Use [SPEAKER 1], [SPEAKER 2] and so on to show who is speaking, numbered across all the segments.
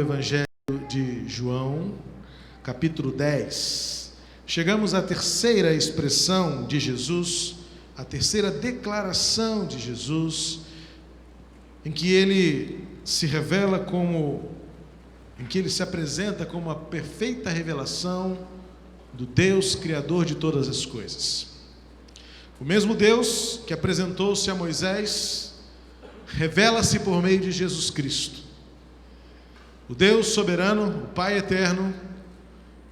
[SPEAKER 1] Evangelho de João, capítulo 10. Chegamos à terceira expressão de Jesus, a terceira declaração de Jesus, em que ele se revela em que ele se apresenta como a perfeita revelação do Deus Criador de todas as coisas. O mesmo Deus que apresentou-se a Moisés, revela-se por meio de Jesus Cristo. O Deus soberano, o Pai eterno,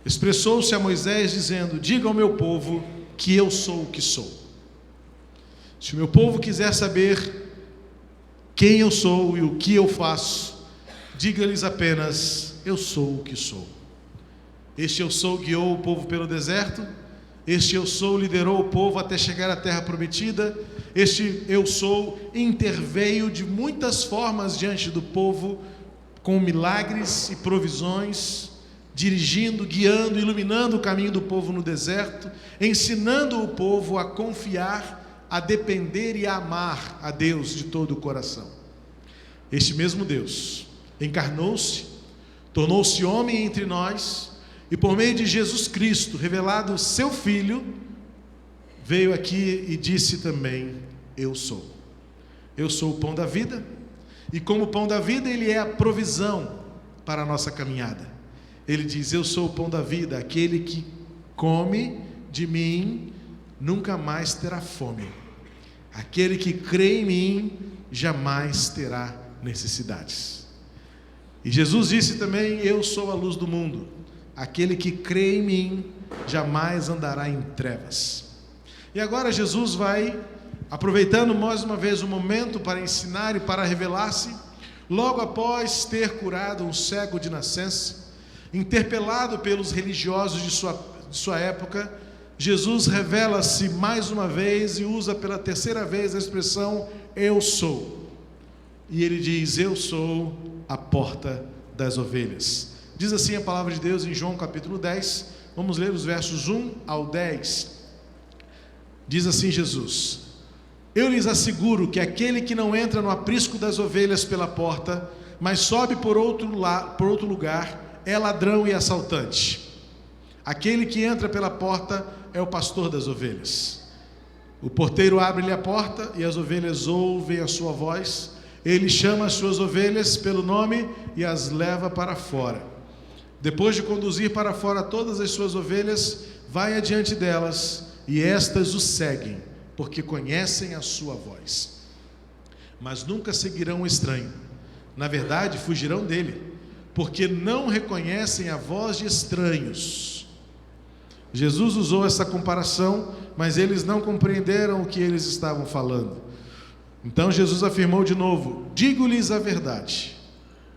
[SPEAKER 1] expressou-se a Moisés dizendo: diga ao meu povo que eu sou o que sou. Se o meu povo quiser saber quem eu sou e o que eu faço, diga-lhes apenas: eu sou o que sou. Este eu sou guiou o povo pelo deserto. Este eu sou liderou o povo até chegar à terra prometida. Este eu sou interveio de muitas formas diante do povo, com milagres e provisões, dirigindo, guiando, iluminando o caminho do povo no deserto, ensinando o povo a confiar, a depender e a amar a Deus de todo o coração. Este mesmo Deus encarnou-se, tornou-se homem entre nós, e por meio de Jesus Cristo, revelado seu Filho, veio aqui e disse também: eu sou. Eu sou o pão da vida, e como pão da vida, ele é a provisão para a nossa caminhada. Ele diz: eu sou o pão da vida, aquele que come de mim nunca mais terá fome. Aquele que crê em mim jamais terá necessidades. E Jesus disse também: eu sou a luz do mundo. Aquele que crê em mim jamais andará em trevas. E agora Jesus vai, aproveitando mais uma vez o momento para ensinar e para revelar-se, logo após ter curado um cego de nascença, interpelado pelos religiosos de sua época, Jesus revela-se mais uma vez e usa pela terceira vez a expressão eu sou. E ele diz: eu sou a porta das ovelhas. Diz assim a palavra de Deus em João capítulo 10, vamos ler os versos 1 ao 10. Diz assim Jesus: eu lhes asseguro que aquele que não entra no aprisco das ovelhas pela porta, mas sobe por outro lugar, é ladrão e assaltante. Aquele que entra pela porta é o pastor das ovelhas. O porteiro abre-lhe a porta e as ovelhas ouvem a sua voz. Ele chama as suas ovelhas pelo nome e as leva para fora. Depois de conduzir para fora todas as suas ovelhas, vai adiante delas, e estas o seguem, porque conhecem a sua voz. Mas nunca seguirão o estranho. Na verdade, fugirão dele, porque não reconhecem a voz de estranhos. Jesus usou essa comparação, mas eles não compreenderam o que eles estavam falando. Então Jesus afirmou de novo: digo-lhes a verdade,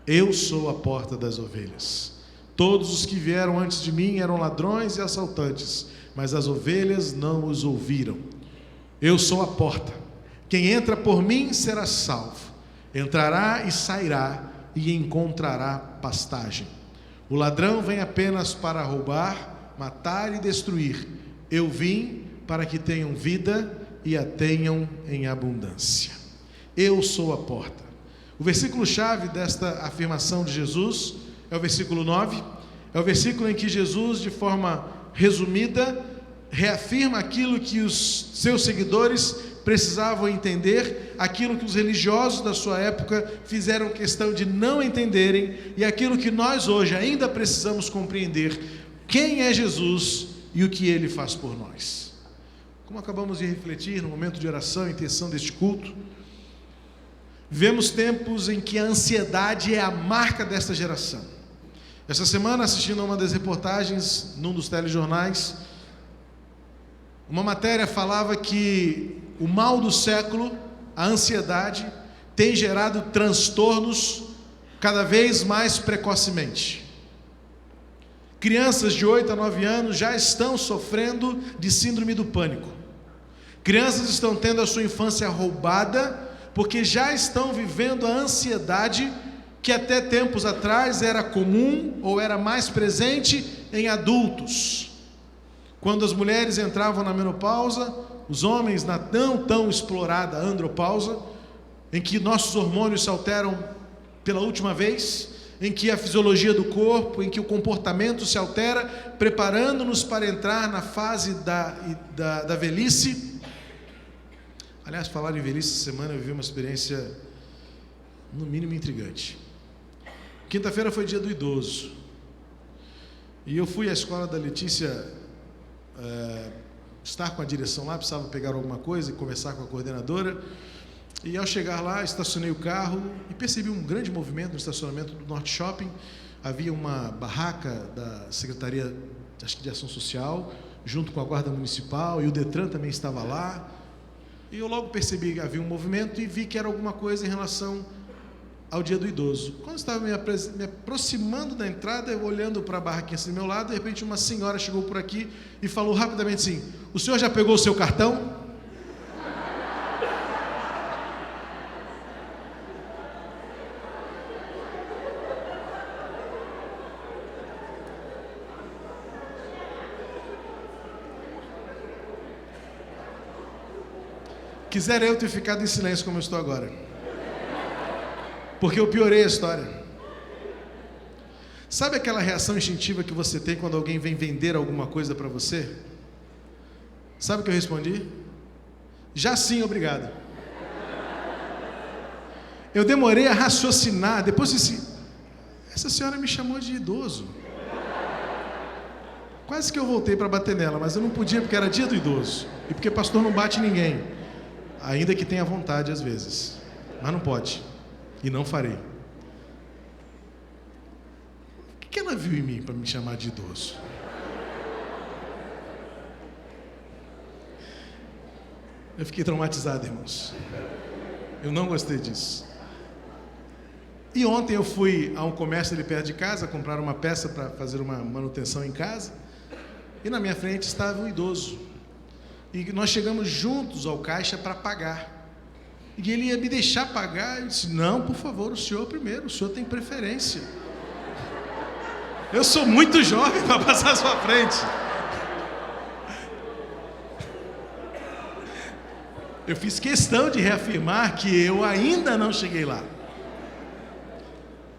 [SPEAKER 1] eu sou a porta das ovelhas. Todos os que vieram antes de mim eram ladrões e assaltantes, mas as ovelhas não os ouviram. Eu sou a porta. Quem entra por mim será salvo. Entrará e sairá e encontrará pastagem. O ladrão vem apenas para roubar, matar e destruir. Eu vim para que tenham vida e a tenham em abundância. Eu sou a porta. O versículo-chave desta afirmação de Jesus é o versículo 9, é o versículo em que Jesus, de forma resumida, reafirma aquilo que os seus seguidores precisavam entender, aquilo que os religiosos da sua época fizeram questão de não entenderem, e aquilo que nós hoje ainda precisamos compreender: quem é Jesus e o que ele faz por nós. Como acabamos de refletir no momento de oração e intenção deste culto, vivemos tempos em que a ansiedade é a marca desta geração. Essa semana, assistindo a uma das reportagens num dos telejornais, uma matéria falava que o mal do século, a ansiedade, tem gerado transtornos cada vez mais precocemente. Crianças de 8 a 9 anos já estão sofrendo de síndrome do pânico. Crianças estão tendo a sua infância roubada porque já estão vivendo a ansiedade que até tempos atrás era comum ou era mais presente em adultos. Quando as mulheres entravam na menopausa, os homens na tão explorada andropausa, em que nossos hormônios se alteram pela última vez, em que a fisiologia do corpo, em que o comportamento se altera, preparando-nos para entrar na fase da velhice. Aliás, falar em velhice, essa semana eu vivi uma experiência, no mínimo, intrigante. Quinta-feira foi dia do idoso, e eu fui à escola da Letícia, estar com a direção lá, precisava pegar alguma coisa e conversar com a coordenadora. E ao chegar lá, estacionei o carro e percebi um grande movimento no estacionamento do Norte Shopping. Havia uma barraca da Secretaria, acho que de Ação Social, junto com a Guarda Municipal, e o Detran também estava lá. E eu logo percebi que havia um movimento e vi que era alguma coisa em relação ao Dia do Idoso. Quando eu estava me aproximando da entrada, eu olhando para a barraquinha assim do meu lado, de repente uma senhora chegou por aqui e falou rapidamente assim: "O senhor já pegou o seu cartão?" Quisera eu ter ficado em silêncio como eu estou agora, porque eu piorei a história. Sabe aquela reação instintiva que você tem quando alguém vem vender alguma coisa para você? Sabe o que eu respondi? Já sim, obrigado. Eu demorei a raciocinar, depois disse: essa senhora me chamou de idoso. Quase que eu voltei para bater nela, mas eu não podia, porque era dia do idoso, e porque pastor não bate ninguém. Ainda que tenha vontade às vezes, mas não pode, e não farei. O que ela viu em mim para me chamar de idoso? Eu fiquei traumatizado, irmãos. Eu não gostei disso. E ontem eu fui a um comércio ali perto de casa comprar uma peça para fazer uma manutenção em casa, e na minha frente estava um idoso. E nós chegamos juntos ao caixa para pagar. E ele ia me deixar pagar. Eu disse: não, por favor, o senhor primeiro, o senhor tem preferência. Eu sou muito jovem para passar à sua frente. Eu fiz questão de reafirmar que eu ainda não cheguei lá.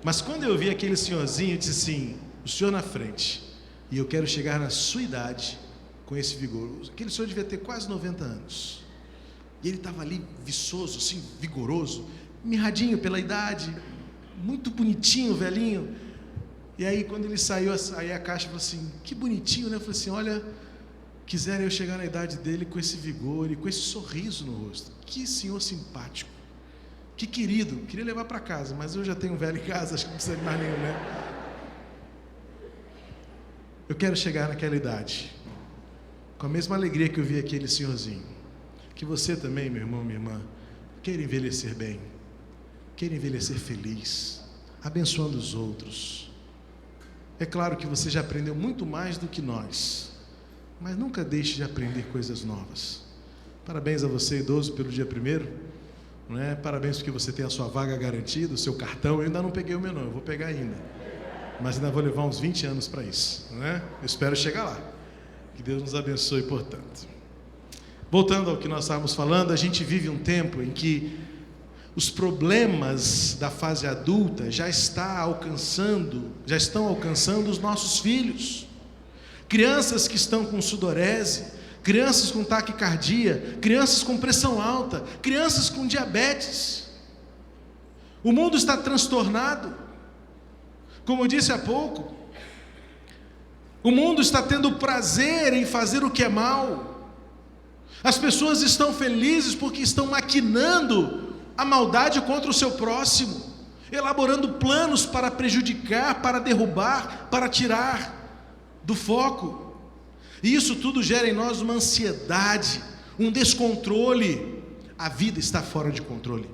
[SPEAKER 1] Mas quando eu vi aquele senhorzinho, eu disse assim: o senhor na frente, e eu quero chegar na sua idade com esse vigor. Aquele senhor devia ter quase 90 anos. E ele estava ali viçoso, assim, vigoroso, mirradinho pela idade, muito bonitinho, velhinho. E aí, quando ele saiu, aí a caixa falou assim: que bonitinho, né? Eu falei assim: olha, quisera eu chegar na idade dele com esse vigor e com esse sorriso no rosto. Que senhor simpático, que querido. Queria levar para casa, mas eu já tenho um velho em casa, acho que não precisa de mais nenhum, né? Eu quero chegar naquela idade com a mesma alegria que eu vi aquele senhorzinho. Que você também, meu irmão, minha irmã, queira envelhecer bem, queira envelhecer feliz, abençoando os outros. É claro que você já aprendeu muito mais do que nós, mas nunca deixe de aprender coisas novas. Parabéns a você, idoso, pelo dia 1º, não é? Parabéns porque você tem a sua vaga garantida, o seu cartão. Eu ainda não peguei o meu, não, eu vou pegar ainda, mas ainda vou levar uns 20 anos para isso, não é? Eu espero chegar lá. Que Deus nos abençoe, portanto. Voltando ao que nós estávamos falando, a gente vive um tempo em que os problemas da fase adulta já estão alcançando os nossos filhos. Crianças que estão com sudorese, crianças com taquicardia, crianças com pressão alta, crianças com diabetes. O mundo está transtornado. Como eu disse há pouco, o mundo está tendo prazer em fazer o que é mal. As pessoas estão felizes porque estão maquinando a maldade contra o seu próximo, elaborando planos para prejudicar, para derrubar, para tirar do foco. E isso tudo gera em nós uma ansiedade, um descontrole. A vida está fora de controle.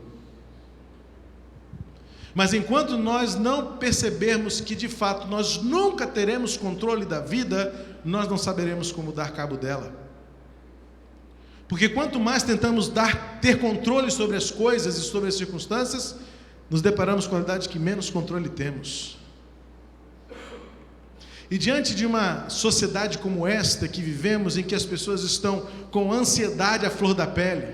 [SPEAKER 1] Mas enquanto nós não percebermos que de fato nós nunca teremos controle da vida, nós não saberemos como dar cabo dela. Porque quanto mais tentamos ter controle sobre as coisas e sobre as circunstâncias, nos deparamos com a realidade que menos controle temos. E diante de uma sociedade como esta que vivemos, em que as pessoas estão com ansiedade à flor da pele,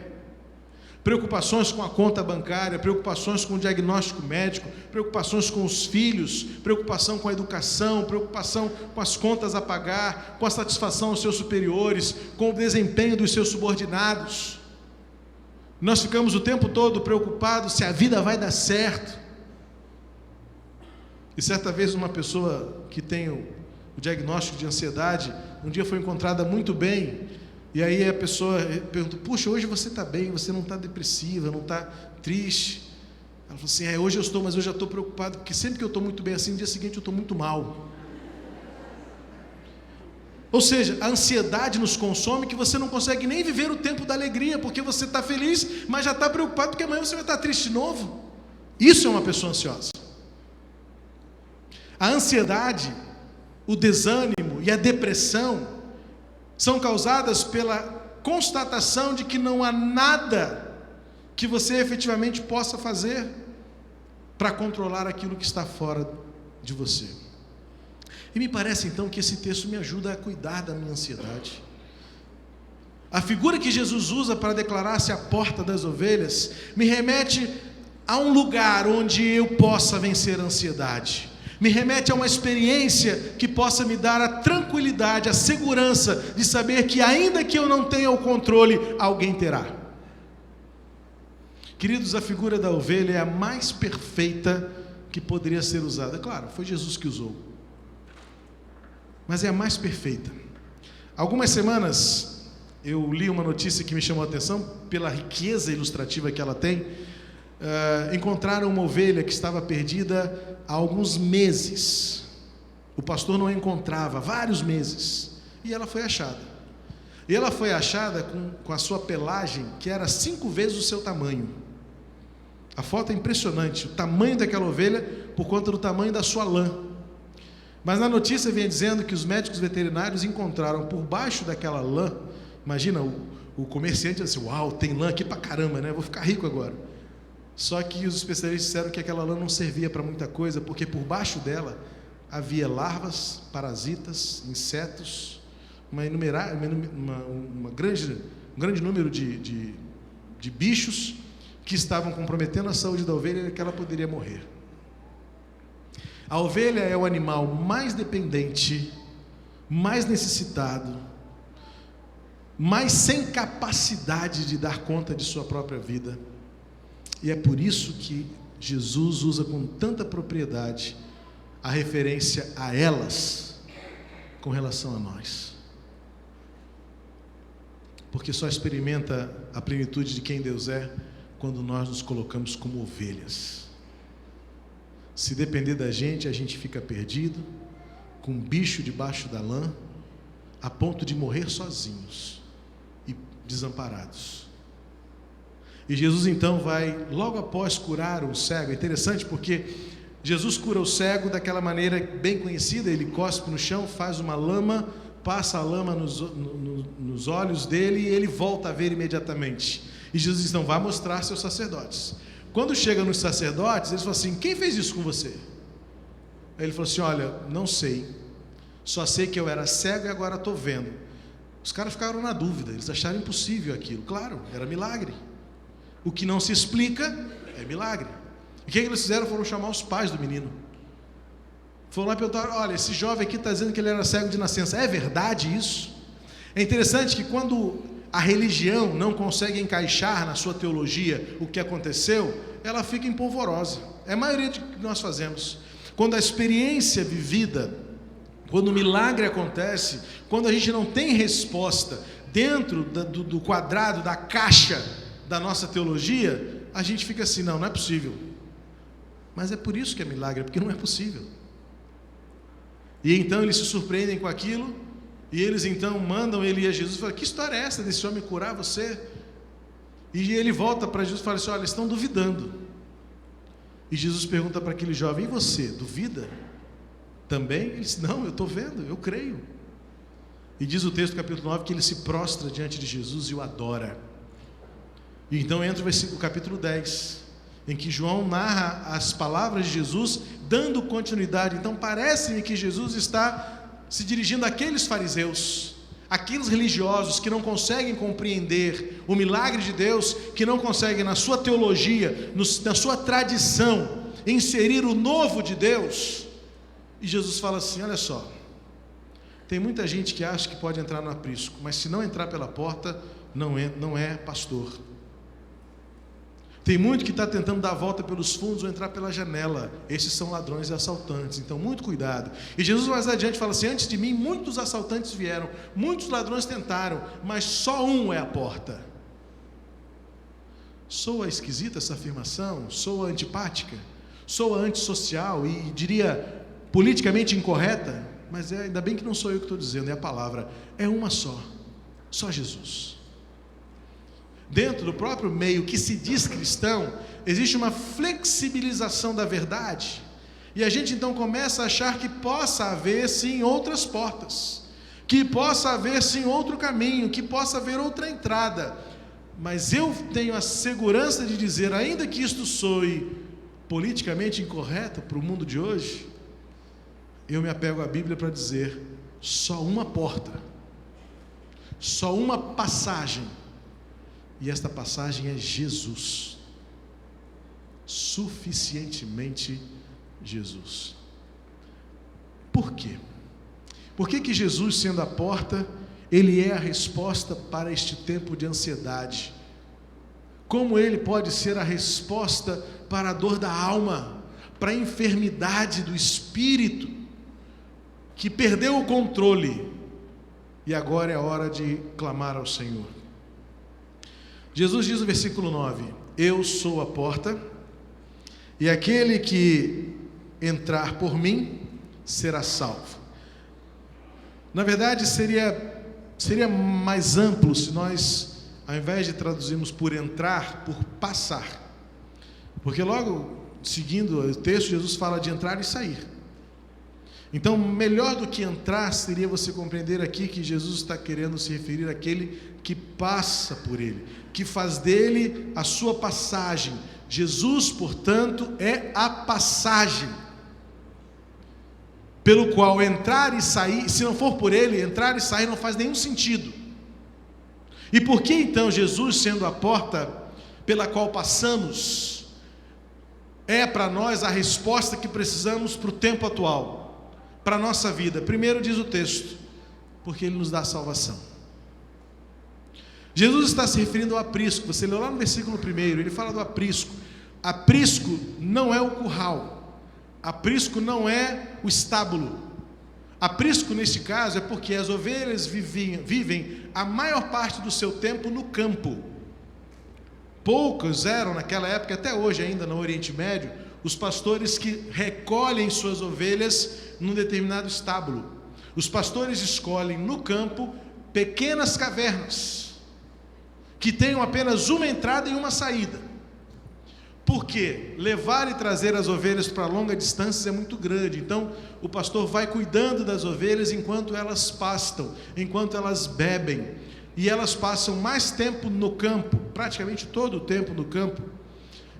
[SPEAKER 1] preocupações com a conta bancária, preocupações com o diagnóstico médico, preocupações com os filhos, preocupação com a educação, preocupação com as contas a pagar, com a satisfação dos seus superiores, com o desempenho dos seus subordinados. Nós ficamos o tempo todo preocupados se a vida vai dar certo. E certa vez uma pessoa que tem o diagnóstico de ansiedade, um dia foi encontrada muito bem, e aí a pessoa perguntou: puxa, hoje você está bem, você não está depressiva, não está triste. Ela falou assim: hoje eu estou, mas eu já estou preocupado, porque sempre que eu estou muito bem assim, no dia seguinte eu estou muito mal. Ou seja, a ansiedade nos consome, que você não consegue nem viver o tempo da alegria, porque você está feliz, mas já está preocupado, porque amanhã você vai estar triste de novo. Isso é uma pessoa ansiosa. A ansiedade, o desânimo e a depressão são causadas pela constatação de que não há nada que você efetivamente possa fazer para controlar aquilo que está fora de você. E me parece então que esse texto me ajuda a cuidar da minha ansiedade. A figura que Jesus usa para declarar-se a porta das ovelhas me remete a um lugar onde eu possa vencer a ansiedade. Me remete a uma experiência que possa me dar a tranquilidade, a segurança de saber que, ainda que eu não tenha o controle, alguém terá. Queridos, a figura da ovelha é a mais perfeita que poderia ser usada. Claro, foi Jesus que usou, mas é a mais perfeita. Algumas semanas eu li uma notícia que me chamou a atenção pela riqueza ilustrativa que ela tem. Encontraram uma ovelha que estava perdida há alguns meses. O pastor não a encontrava há vários meses, e ela foi achada. E ela foi achada com a sua pelagem, que era 5 vezes o seu tamanho. A foto é impressionante, o tamanho daquela ovelha, por conta do tamanho da sua lã. Mas na notícia vem dizendo que os médicos veterinários encontraram por baixo daquela lã. Imagina, o comerciante disse: uau, tem lã aqui pra caramba, né? Vou ficar rico agora. Só que os especialistas disseram que aquela lã não servia para muita coisa, porque por baixo dela havia larvas, parasitas, insetos, um grande número de bichos que estavam comprometendo a saúde da ovelha, e que ela poderia morrer. A ovelha é o animal mais dependente, mais necessitado, mais sem capacidade de dar conta de sua própria vida. E é por isso que Jesus usa com tanta propriedade a referência a elas com relação a nós. Porque só experimenta a plenitude de quem Deus é quando nós nos colocamos como ovelhas. Se depender da gente, a gente fica perdido, com um bicho debaixo da lã, a ponto de morrer sozinhos e desamparados. E Jesus então vai, logo após curar o cego. É interessante porque Jesus cura o cego daquela maneira bem conhecida. Ele cospe no chão, faz uma lama, passa a lama nos olhos dele, e ele volta a ver imediatamente. E Jesus diz: então vá mostrar seus sacerdotes. Quando chega nos sacerdotes, eles falam assim: quem fez isso com você? Aí ele falou assim: olha, não sei, só sei que eu era cego e agora estou vendo. Os caras ficaram na dúvida, eles acharam impossível aquilo. Claro, era milagre. O que não se explica é milagre. E o que eles fizeram? Foram chamar os pais do menino. Foram lá e perguntaram: olha, esse jovem aqui está dizendo que ele era cego de nascença. É verdade isso? É interessante que quando a religião não consegue encaixar na sua teologia o que aconteceu, ela fica empolvorosa. É a maioria do que nós fazemos. Quando a experiência vivida, quando o milagre acontece, quando a gente não tem resposta dentro do quadrado, da caixa da nossa teologia, a gente fica assim: não é possível. Mas é por isso que é milagre, porque não é possível. E então eles se surpreendem com aquilo, e eles então mandam ele a Jesus e falam: que história é essa desse homem curar você? E ele volta para Jesus e fala assim: olha, eles estão duvidando. E Jesus pergunta para aquele jovem: e você, duvida também? Ele diz: não, eu estou vendo, eu creio. E diz o texto do capítulo 9 que ele se prostra diante de Jesus e o adora. E então entra o capítulo 10, em que João narra as palavras de Jesus, dando continuidade. Então parece-me que Jesus está se dirigindo àqueles fariseus, Aqueles religiosos que não conseguem compreender o milagre de Deus, que não conseguem na sua teologia, na sua tradição, inserir o novo de Deus. E Jesus fala assim: olha só, tem muita gente que acha que pode entrar no aprisco, mas se não entrar pela porta, não é pastor. Tem muito que está tentando dar a volta pelos fundos ou entrar pela janela. Esses são ladrões e assaltantes, então muito cuidado. E Jesus mais adiante fala assim: antes de mim muitos assaltantes vieram, muitos ladrões tentaram, mas só um é a porta. Soa esquisita essa afirmação? Soa antipática? Soa antissocial e diria politicamente incorreta? Mas ainda bem que não sou eu que estou dizendo, é a palavra. É uma só Jesus. Dentro do próprio meio que se diz cristão, existe uma flexibilização da verdade, e a gente então começa a achar que possa haver sim outras portas, que possa haver sim outro caminho, que possa haver outra entrada. Mas eu tenho a segurança de dizer, ainda que isto soe politicamente incorreto para o mundo de hoje, eu me apego à Bíblia para dizer: só uma porta, só uma passagem. E esta passagem é Jesus, suficientemente Jesus. Por quê? Por que Jesus, sendo a porta, Ele é a resposta para este tempo de ansiedade? Como Ele pode ser a resposta para a dor da alma, para a enfermidade do espírito, que perdeu o controle, e agora é a hora de clamar ao Senhor? Jesus diz no versículo 9: eu sou a porta, e aquele que entrar por mim será salvo. Na verdade, seria mais amplo se nós, ao invés de traduzirmos por entrar, por passar. Porque logo seguindo o texto, Jesus fala de entrar e sair. Então, melhor do que entrar seria você compreender aqui que Jesus está querendo se referir àquele que passa por ele, que faz dele a sua passagem. Jesus, portanto, é a passagem pelo qual entrar e sair, se não for por ele, entrar e sair não faz nenhum sentido. E por que então Jesus, sendo a porta pela qual passamos, é para nós a resposta que precisamos para o tempo atual, para a nossa vida? Primeiro diz o texto: porque Ele nos dá salvação. Jesus está se referindo ao aprisco. Você leu lá no versículo 1, ele fala do aprisco. Aprisco não é o curral, aprisco não é o estábulo. Aprisco neste caso é porque as ovelhas vivem a maior parte do seu tempo no campo. Poucos eram naquela época, até hoje ainda no Oriente Médio, os pastores que recolhem suas ovelhas num determinado estábulo. Os pastores escolhem no campo pequenas cavernas que tenham apenas uma entrada e uma saída. Porque levar e trazer as ovelhas para longa distância é muito grande. Então o pastor vai cuidando das ovelhas enquanto elas pastam, enquanto elas bebem, e elas passam mais tempo no campo, praticamente todo o tempo no campo.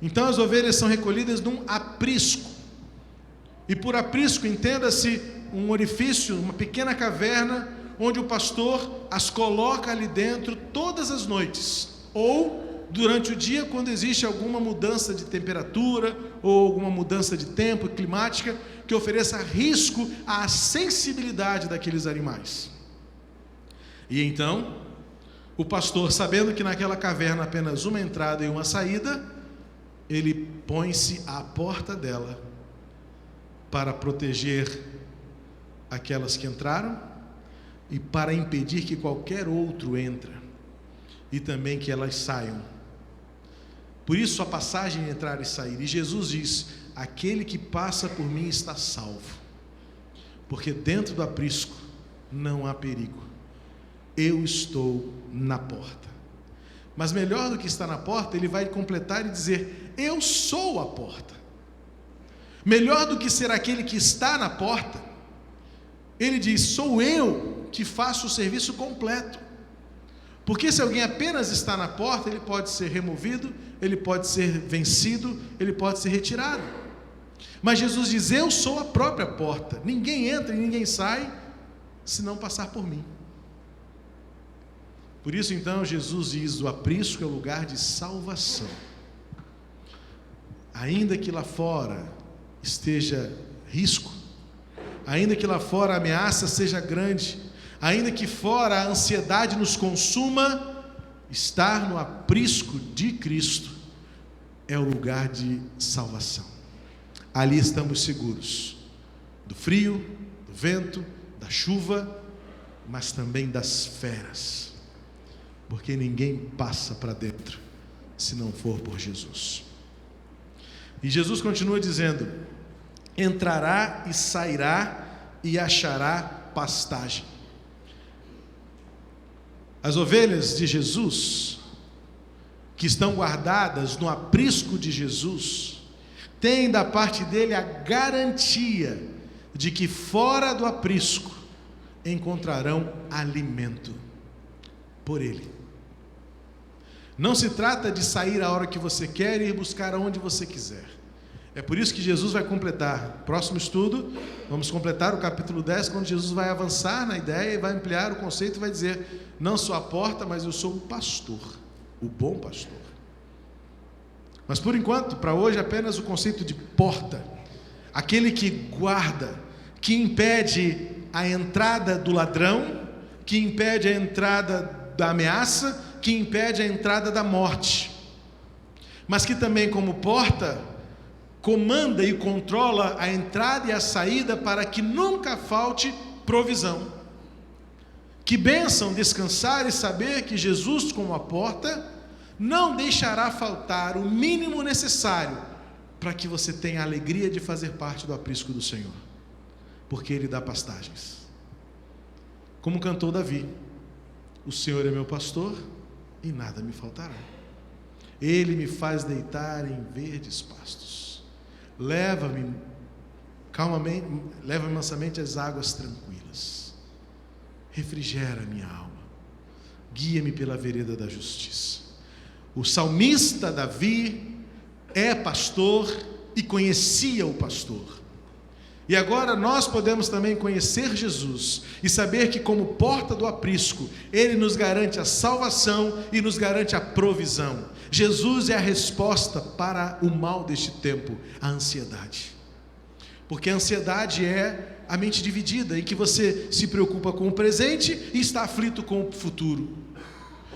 [SPEAKER 1] Então as ovelhas são recolhidas num aprisco, e por aprisco entenda-se um orifício, uma pequena caverna, onde o pastor as coloca ali dentro todas as noites, ou durante o dia, quando existe alguma mudança de temperatura, ou alguma mudança de tempo climática, que ofereça risco à sensibilidade daqueles animais. E então, o pastor, sabendo que naquela caverna apenas uma entrada e uma saída, ele põe-se à porta dela, para proteger aquelas que entraram, e para impedir que qualquer outro entre, e também que elas saiam. Por isso a passagem de entrar e sair. E Jesus diz: aquele que passa por mim está salvo, porque dentro do aprisco não há perigo. Eu estou na porta. Mas melhor do que estar na porta, ele vai completar e dizer: eu sou a porta. Melhor do que ser aquele que está na porta, ele diz: sou eu que faço o serviço completo. Porque se alguém apenas está na porta, ele pode ser removido, ele pode ser vencido, ele pode ser retirado. Mas Jesus diz: eu sou a própria porta. Ninguém entra e ninguém sai se não passar por mim. Por isso então Jesus diz: o aprisco é o lugar de salvação. Ainda que lá fora esteja risco, ainda que lá fora a ameaça seja grande, ainda que fora a ansiedade nos consuma, estar no aprisco de Cristo é o lugar de salvação. Ali estamos seguros do frio, do vento, da chuva, mas também das feras, porque ninguém passa para dentro se não for por Jesus. E Jesus continua dizendo: entrará e sairá e achará pastagem. As ovelhas de Jesus, que estão guardadas no aprisco de Jesus, têm da parte dele a garantia de que fora do aprisco encontrarão alimento por ele. Não se trata de sair a hora que você quer e ir buscar aonde você quiser. É por isso que Jesus vai completar, próximo estudo, vamos completar o capítulo 10, quando Jesus vai avançar na ideia e vai ampliar o conceito e vai dizer: não sou a porta, mas eu sou o pastor, o bom pastor. Mas por enquanto, para hoje, apenas o conceito de porta, aquele que guarda, que impede a entrada do ladrão, que impede a entrada da ameaça, que impede a entrada da morte, mas que também, como porta, comanda e controla a entrada e a saída para que nunca falte provisão. Que bênção descansar e saber que Jesus, como a porta, não deixará faltar o mínimo necessário para que você tenha a alegria de fazer parte do aprisco do Senhor, porque Ele dá pastagens. Como cantou Davi: o Senhor é meu pastor e nada me faltará. Ele me faz deitar em verdes pastos, leva-me calmamente, leva-me mansamente às águas tranquilas, refrigera minha alma, guia-me pela vereda da justiça. O salmista Davi é pastor e conhecia o pastor. E agora nós podemos também conhecer Jesus e saber que, como porta do aprisco, Ele nos garante a salvação e nos garante a provisão. Jesus é a resposta para o mal deste tempo, a ansiedade. Porque a ansiedade é a mente dividida, em que você se preocupa com o presente e está aflito com o futuro.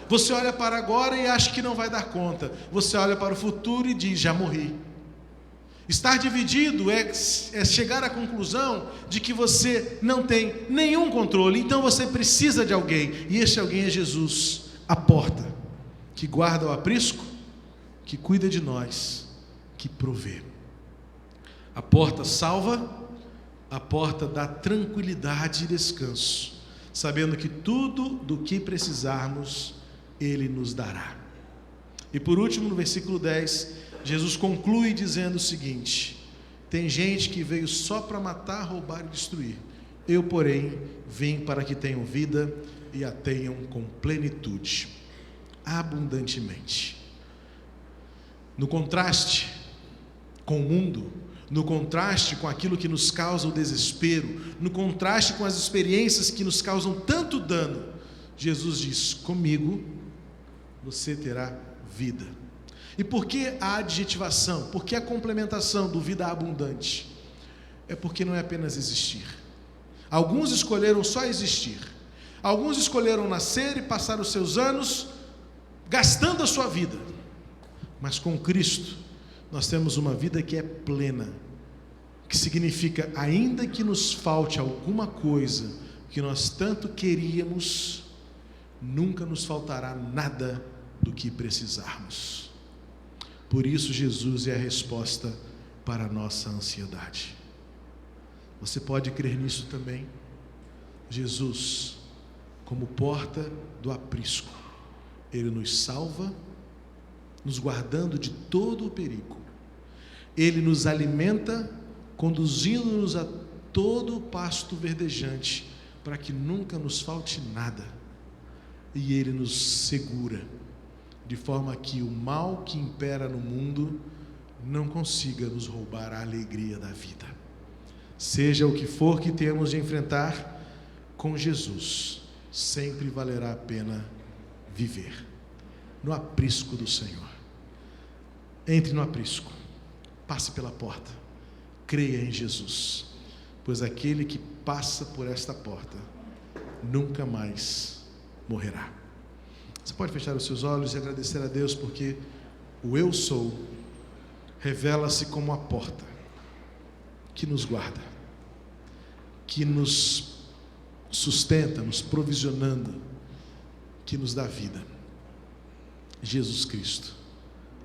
[SPEAKER 1] Você olha para agora e acha que não vai dar conta. Você olha para o futuro e diz: já morri. Estar dividido é chegar à conclusão de que você não tem nenhum controle, então você precisa de alguém, e esse alguém é Jesus, a porta, que guarda o aprisco, que cuida de nós, que provê. A porta salva, a porta dá tranquilidade e descanso, sabendo que tudo do que precisarmos, Ele nos dará. E por último, no versículo 10, Jesus conclui dizendo o seguinte: tem gente que veio só para matar, roubar e destruir. Eu, porém, vim para que tenham vida e a tenham com plenitude, abundantemente. No contraste com o mundo, no contraste com aquilo que nos causa o desespero, no contraste com as experiências que nos causam tanto dano, Jesus diz: comigo você terá vida. E por que a adjetivação? Por que a complementação do vida abundante? É porque não é apenas existir. Alguns escolheram só existir. Alguns escolheram nascer e passar os seus anos gastando a sua vida. Mas com Cristo, nós temos uma vida que é plena, que significa, ainda que nos falte alguma coisa que nós tanto queríamos, nunca nos faltará nada do que precisarmos. Por isso Jesus é a resposta para a nossa ansiedade. Você pode crer nisso também? Jesus, como porta do aprisco, Ele nos salva, nos guardando de todo o perigo. Ele nos alimenta, conduzindo-nos a todo o pasto verdejante, para que nunca nos falte nada. E Ele nos segura, de forma que o mal que impera no mundo não consiga nos roubar a alegria da vida. Seja o que for que temos de enfrentar, com Jesus sempre valerá a pena viver no aprisco do Senhor. Entre no aprisco, passe pela porta, creia em Jesus, pois aquele que passa por esta porta nunca mais morrerá. Você pode fechar os seus olhos e agradecer a Deus, porque o Eu Sou revela-se como a porta que nos guarda, que nos sustenta, nos provisionando, que nos dá vida. Jesus Cristo,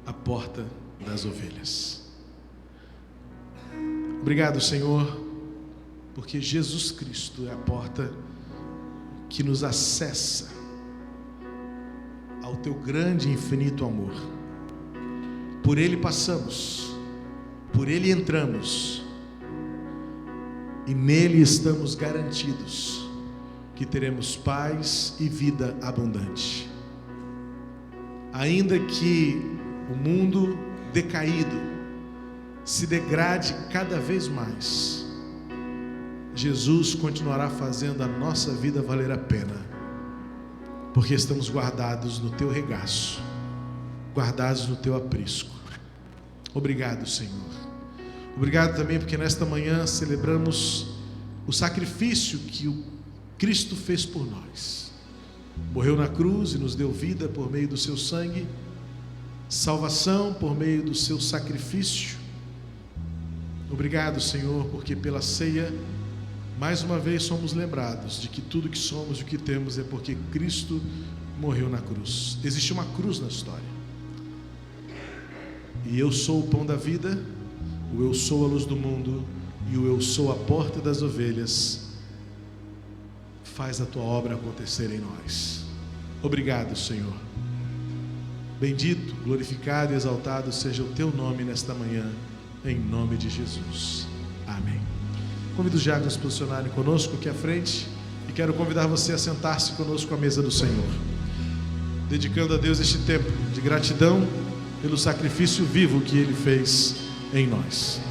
[SPEAKER 1] a porta das ovelhas. Obrigado, Senhor, porque Jesus Cristo é a porta que nos acessa ao teu grande e infinito amor. Por ele passamos, por ele entramos, e nele estamos garantidos que teremos paz e vida abundante. Ainda que o mundo decaído se degrade cada vez mais, Jesus continuará fazendo a nossa vida valer a pena, porque estamos guardados no teu regaço, guardados no teu aprisco. Obrigado, Senhor. Obrigado também porque nesta manhã celebramos o sacrifício que o Cristo fez por nós. Morreu na cruz e nos deu vida por meio do seu sangue, salvação por meio do seu sacrifício. Obrigado, Senhor, porque pela ceia, mais uma vez somos lembrados de que tudo que somos e o que temos é porque Cristo morreu na cruz. Existe uma cruz na história. E eu sou o pão da vida, o eu sou a luz do mundo e o eu sou a porta das ovelhas. Faz a tua obra acontecer em nós. Obrigado, Senhor. Bendito, glorificado e exaltado seja o teu nome nesta manhã, em nome de Jesus. Amém. Convido os diáconos a se posicionarem conosco aqui à frente e quero convidar você a sentar-se conosco à mesa do Senhor, dedicando a Deus este tempo de gratidão pelo sacrifício vivo que Ele fez em nós.